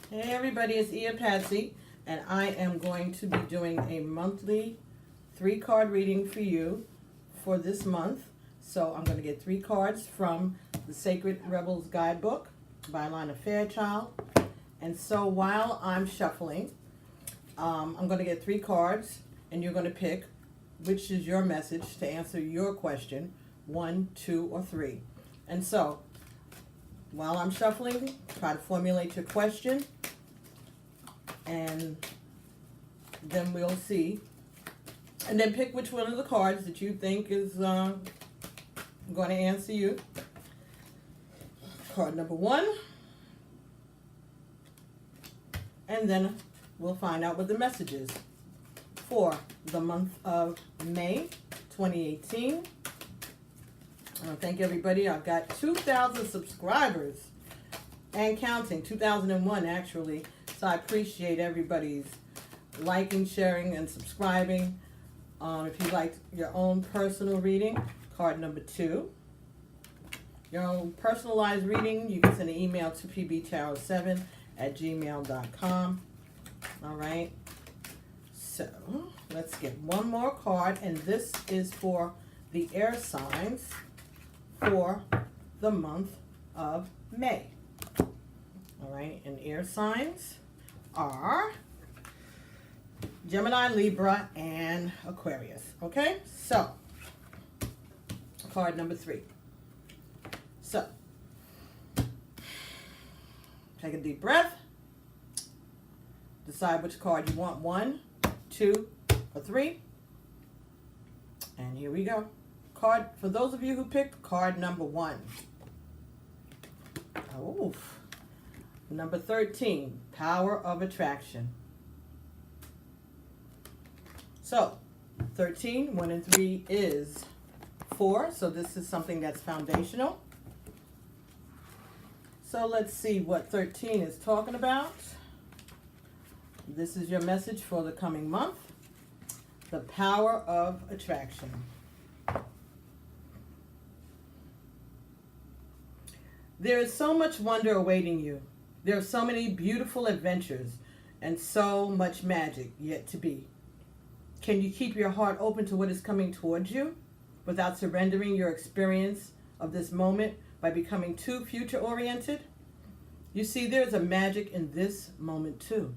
Hey everybody, it's Ia Patsy, and I am going to be doing a monthly 3-card reading for you for this month. So I'm going to get 3 cards from the Sacred Rebels Guidebook by Lina Fairchild. And so while I'm shuffling, I'm going to get 3 cards, and you're going to pick which is your message to answer your question, 1, 2, or 3. And so while I'm shuffling, try to formulate your question, and then we'll see. And then pick which one of the cards that you think is going to answer you. Card number 1. And then we'll find out what the message is for the month of May 2018. I want to thank everybody. I've got 2,000 subscribers and counting, 2001 actually. So I appreciate everybody's liking, sharing, and subscribing. If you'd like your own personal reading, card number 2. Your own personalized reading, you can send an email to pbtarot7@gmail.com. All right. So let's get one more card, and this is for the air signs for the month of May. All right, and air signs are Gemini, Libra, and Aquarius. Okay, so card number 3. So take a deep breath. Decide which card you want, 1, 2, or 3. And here we go. Card, for those of you who picked card number 1. Oh, number 13, Power of Attraction. So 13, 1 and 3 is 4. So this is something that's foundational. So let's see what 13 is talking about. This is your message for the coming month. The power of attraction. There is so much wonder awaiting you. There are so many beautiful adventures and so much magic yet to be. Can you keep your heart open to what is coming towards you without surrendering your experience of this moment by becoming too future-oriented? You see, there is a magic in this moment too.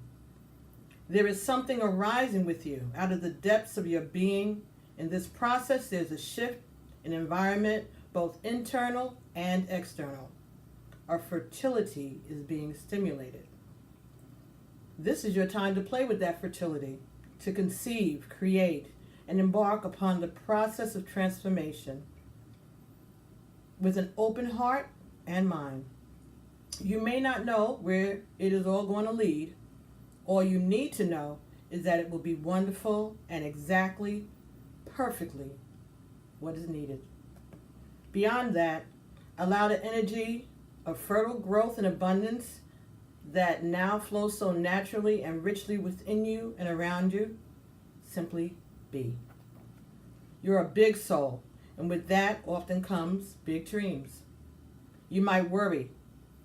There is something arising with you out of the depths of your being. In this process, there's a shift in environment, both internal and external. Our fertility is being stimulated. This is your time to play with that fertility, to conceive, create, and embark upon the process of transformation with an open heart and mind. You may not know where it is all going to lead. All you need to know is that it will be wonderful and exactly, perfectly what is needed. Beyond that, allow the energy of fertile growth and abundance that now flows so naturally and richly within you and around you, simply be. You're a big soul, and with that often comes big dreams. You might worry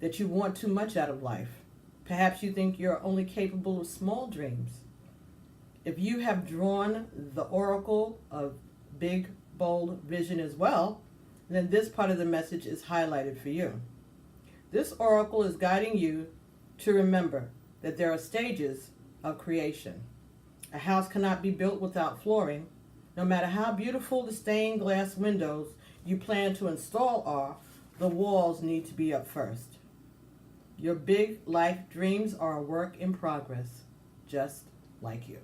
that you want too much out of life. Perhaps you think you're only capable of small dreams. If you have drawn the oracle of big, bold vision as well, then this part of the message is highlighted for you. This oracle is guiding you to remember that there are stages of creation. A house cannot be built without flooring. No matter how beautiful the stained glass windows you plan to install are, the walls need to be up first. Your big life dreams are a work in progress, just like you.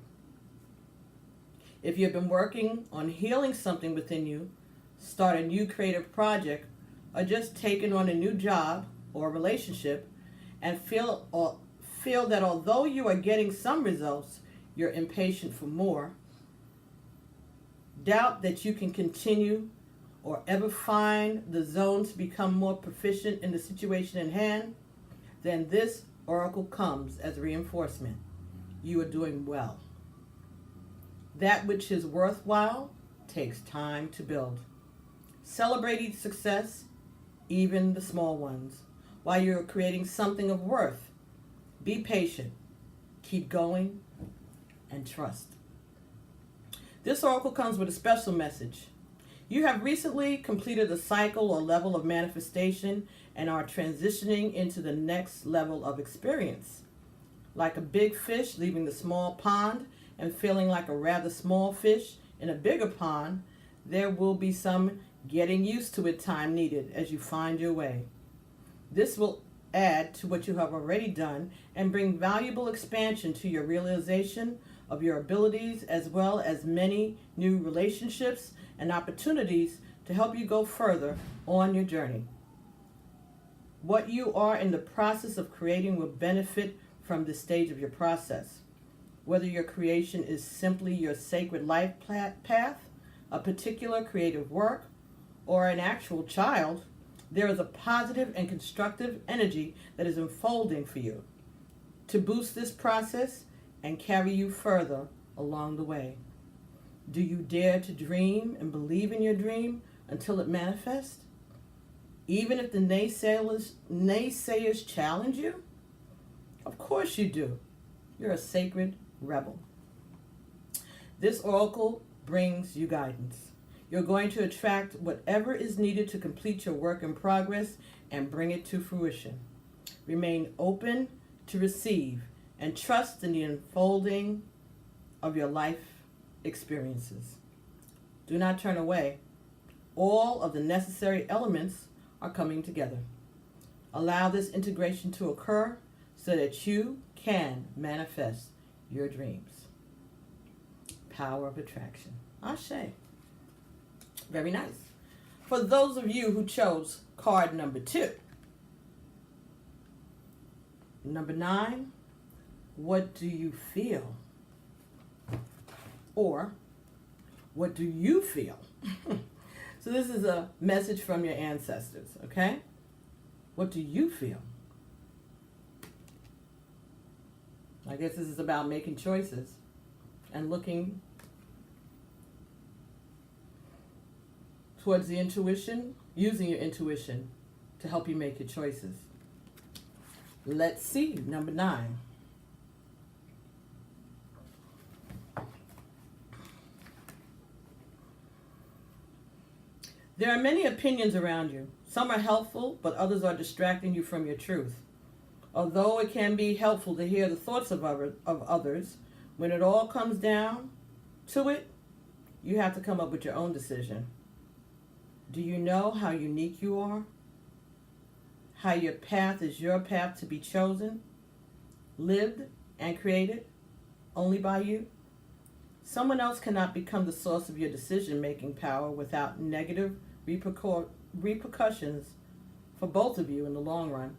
If you've been working on healing something within you, start a new creative project, or just taken on a new job or relationship, and feel that although you are getting some results, you're impatient for more, doubt that you can continue or ever find the zone to become more proficient in the situation in hand, then this oracle comes as reinforcement. You are doing well. That which is worthwhile takes time to build. Celebrate each success, even the small ones, while you're creating something of worth. Be patient, keep going, and trust. This oracle comes with a special message. You have recently completed a cycle or level of manifestation and are transitioning into the next level of experience. Like a big fish leaving the small pond and feeling like a rather small fish in a bigger pond, there will be some getting used to it time needed as you find your way. This will add to what you have already done and bring valuable expansion to your realization of your abilities, as well as many new relationships and opportunities to help you go further on your journey. What you are in the process of creating will benefit from this stage of your process. Whether your creation is simply your sacred life path, a particular creative work, or an actual child, there is a positive and constructive energy that is unfolding for you to boost this process and carry you further along the way. Do you dare to dream and believe in your dream until it manifests? Even if the naysayers challenge you? Of course you do. You're a sacred rebel. This oracle brings you guidance. You're going to attract whatever is needed to complete your work in progress and bring it to fruition. Remain open to receive and trust in the unfolding of your life experiences. Do not turn away. All of the necessary elements are coming together. Allow this integration to occur so that you can manifest your dreams. Power of attraction. Ashe. Very nice. For those of you who chose card number 2, number 9, what do you feel? Or, what do you feel? So this is a message from your ancestors, okay? What do you feel? I guess this is about making choices and looking towards the intuition, using your intuition to help you make your choices. Let's see, number 9. There are many opinions around you. Some are helpful, but others are distracting you from your truth. Although it can be helpful to hear the thoughts of others, when it all comes down to it, you have to come up with your own decision. Do you know how unique you are? How your path is your path to be chosen, lived, and created only by you? Someone else cannot become the source of your decision-making power without negative repercussions for both of you in the long run.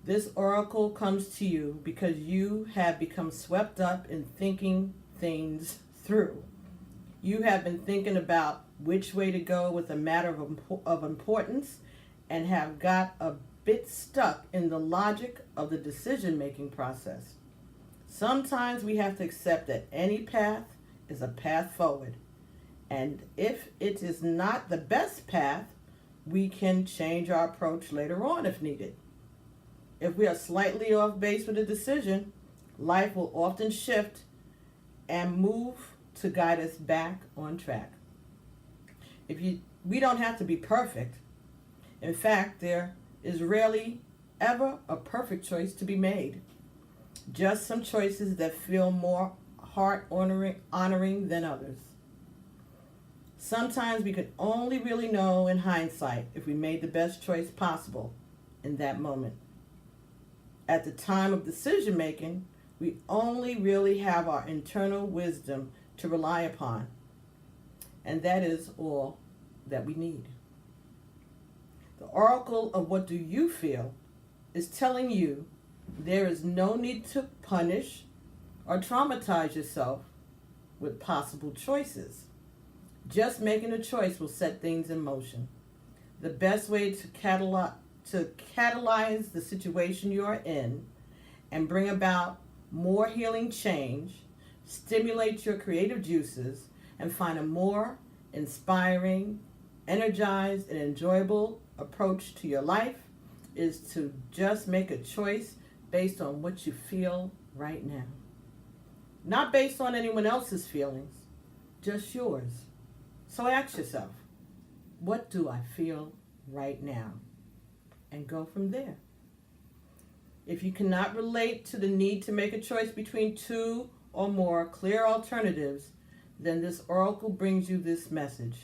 This oracle comes to you because you have become swept up in thinking things through. You have been thinking about which way to go with a matter of importance and have got a bit stuck in the logic of the decision-making process. Sometimes we have to accept that any path is a path forward. And if it is not the best path, we can change our approach later on if needed. If we are slightly off base with a decision, life will often shift and move to guide us back on track. We don't have to be perfect. In fact, there is rarely ever a perfect choice to be made. Just some choices that feel more heart-honoring than others. Sometimes we can only really know in hindsight if we made the best choice possible in that moment. At the time of decision making, we only really have our internal wisdom to rely upon. And that is all that we need. The oracle of what do you feel is telling you there is no need to punish or traumatize yourself with possible choices. Just making a choice will set things in motion. The best way to catalyze the situation you are in and bring about more healing change, stimulate your creative juices, and find a more inspiring, energized, and enjoyable approach to your life is to just make a choice based on what you feel right now. Not based on anyone else's feelings, just yours. So ask yourself, what do I feel right now? And go from there. If you cannot relate to the need to make a choice between two or more clear alternatives, then this oracle brings you this message.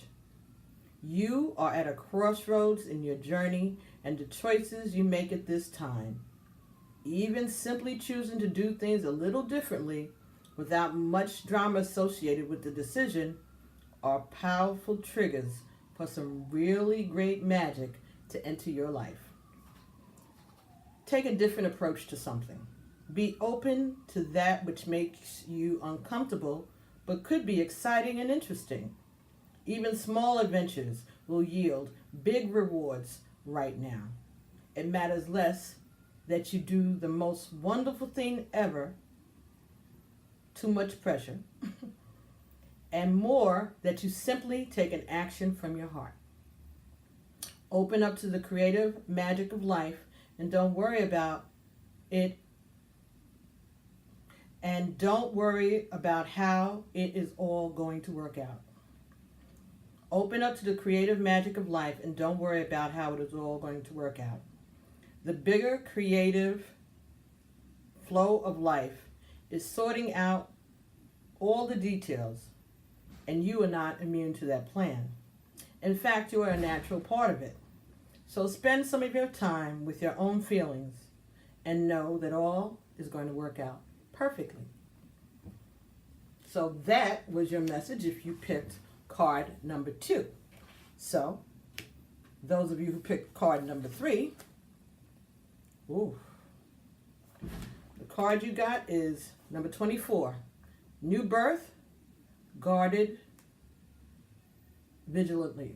You are at a crossroads in your journey, and the choices you make at this time, even simply choosing to do things a little differently without much drama associated with the decision, are powerful triggers for some really great magic to enter your life. Take a different approach to something. Be open to that which makes you uncomfortable, but could be exciting and interesting. Even small adventures will yield big rewards right now. It matters less that you do the most wonderful thing ever, too much pressure, and more that you simply take an action from your heart. Open up to the creative magic of life and don't worry about it. And don't worry about how it is all going to work out. Open up to the creative magic of life and don't worry about how it is all going to work out. The bigger creative flow of life is sorting out all the details, and you are not immune to that plan. In fact, you are a natural part of it. So spend some of your time with your own feelings and know that all is going to work out perfectly. So that was your message if you picked card number 2. So those of you who picked card number 3, the card you got is number 24. New birth, guarded vigilantly.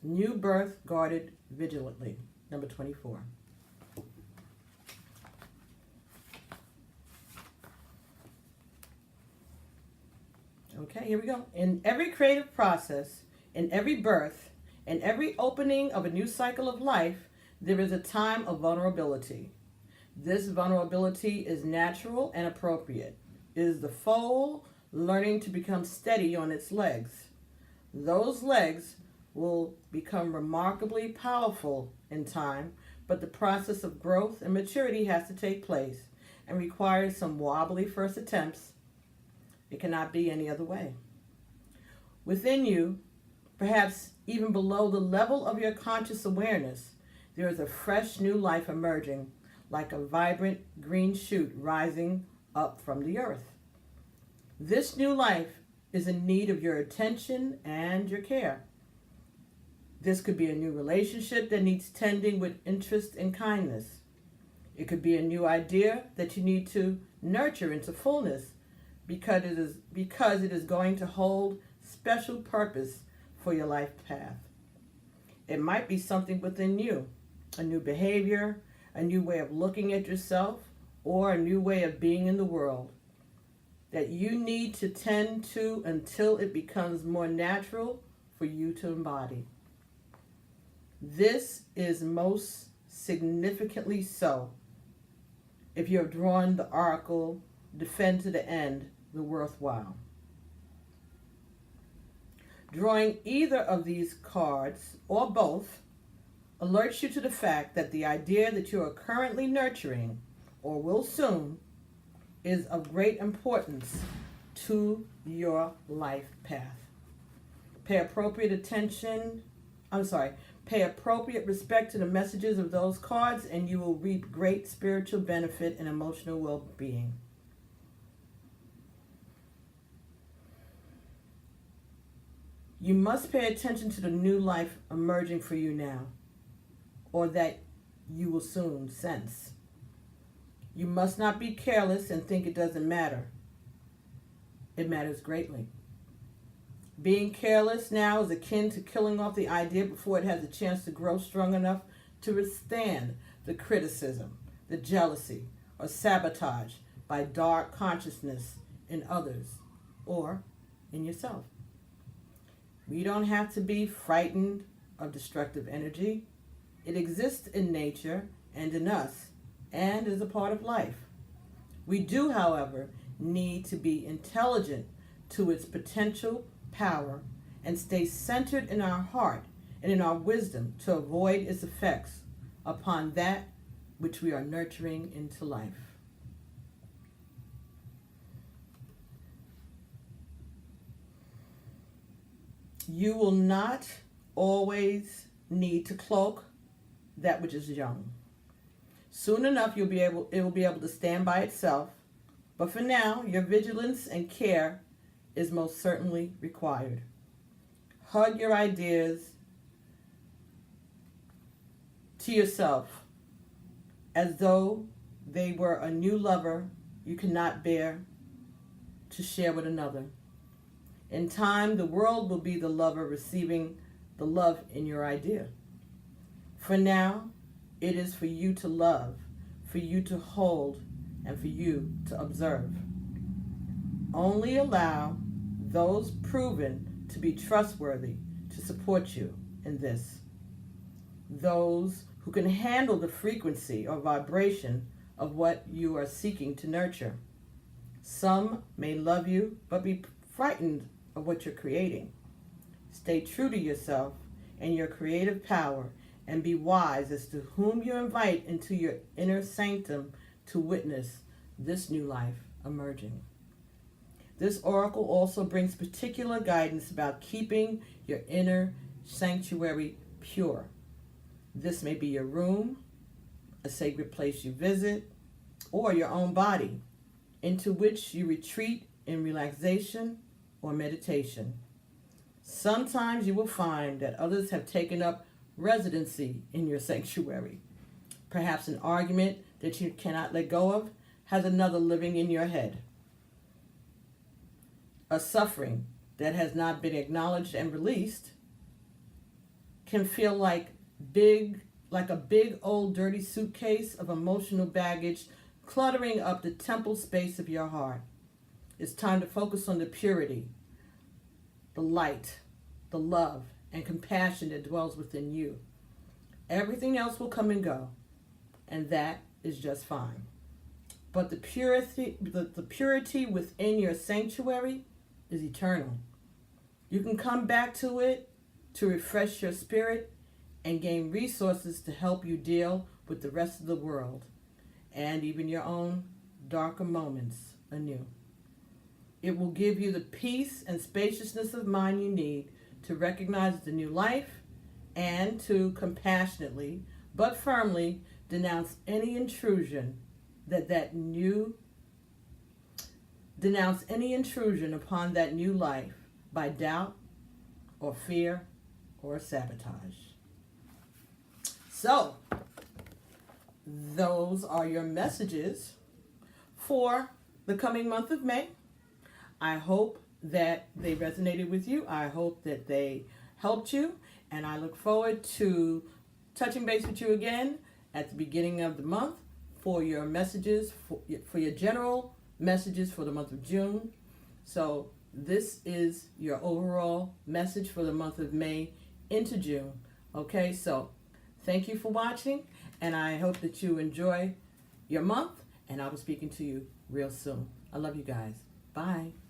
New birth, guarded vigilantly. Number 24. Okay, here we go. In every creative process, in every birth, in every opening of a new cycle of life, there is a time of vulnerability. This vulnerability is natural and appropriate. It is the foal learning to become steady on its legs. Those legs will become remarkably powerful in time, but the process of growth and maturity has to take place and requires some wobbly first attempts. It cannot be any other way. Within you, perhaps even below the level of your conscious awareness, there is a fresh new life emerging, like a vibrant green shoot rising up from the earth. This new life is in need of your attention and your care. This could be a new relationship that needs tending with interest and kindness. It could be a new idea that you need to nurture into fullness because it is going to hold special purpose for your life path. It might be something within you, a new behavior, a new way of looking at yourself, or a new way of being in the world that you need to tend to until it becomes more natural for you to embody. This is most significantly so if you have drawn the oracle, defend to the end, the worthwhile. Drawing either of these cards, or both, alerts you to the fact that the idea that you are currently nurturing, or will soon, is of great importance to your life path. Pay appropriate respect to the messages of those cards, and you will reap great spiritual benefit and emotional well-being. You must pay attention to the new life emerging for you now, or that you will soon sense. You must not be careless and think it doesn't matter. It matters greatly. Being careless now is akin to killing off the idea before it has a chance to grow strong enough to withstand the criticism, the jealousy, or sabotage by dark consciousness in others or in yourself. We don't have to be frightened of destructive energy. It exists in nature and in us, and is a part of life. We do, however, need to be intelligent to its potential power and stay centered in our heart and in our wisdom to avoid its effects upon that which we are nurturing into life. You will not always need to cloak that which is young. Soon enough, it will be able to stand by itself. But for now, your vigilance and care is most certainly required. Hug your ideas to yourself as though they were a new lover you cannot bear to share with another. In time, the world will be the lover receiving the love in your idea. For now, it is for you to love, for you to hold, and for you to observe. Only allow those proven to be trustworthy to support you in this. Those who can handle the frequency or vibration of what you are seeking to nurture. Some may love you, but be frightened of what you're creating. Stay true to yourself and your creative power, and be wise as to whom you invite into your inner sanctum to witness this new life emerging. This oracle also brings particular guidance about keeping your inner sanctuary pure. This may be your room, a sacred place you visit, or your own body, into which you retreat in relaxation or meditation. Sometimes you will find that others have taken up residency in your sanctuary. Perhaps an argument that you cannot let go of has another living in your head. A suffering that has not been acknowledged and released can feel like a big old dirty suitcase of emotional baggage cluttering up the temple space of your heart. It's time to focus on the purity, the light, the love, and compassion that dwells within you. Everything else will come and go, and that is just fine. But the purity within your sanctuary is eternal. You can come back to it to refresh your spirit and gain resources to help you deal with the rest of the world and even your own darker moments anew. It will give you the peace and spaciousness of mind you need to recognize the new life and to compassionately but firmly denounce any intrusion upon that new life by doubt or fear or sabotage. So, those are your messages for the coming month of May. I hope that they resonated with you. I hope that they helped you. And I look forward to touching base with you again at the beginning of the month for your messages, for your general messages for the month of June. So this is your overall message for the month of May into June. Okay, so thank you for watching, and I hope that you enjoy your month, and I'll be speaking to you real soon. I love you guys. Bye.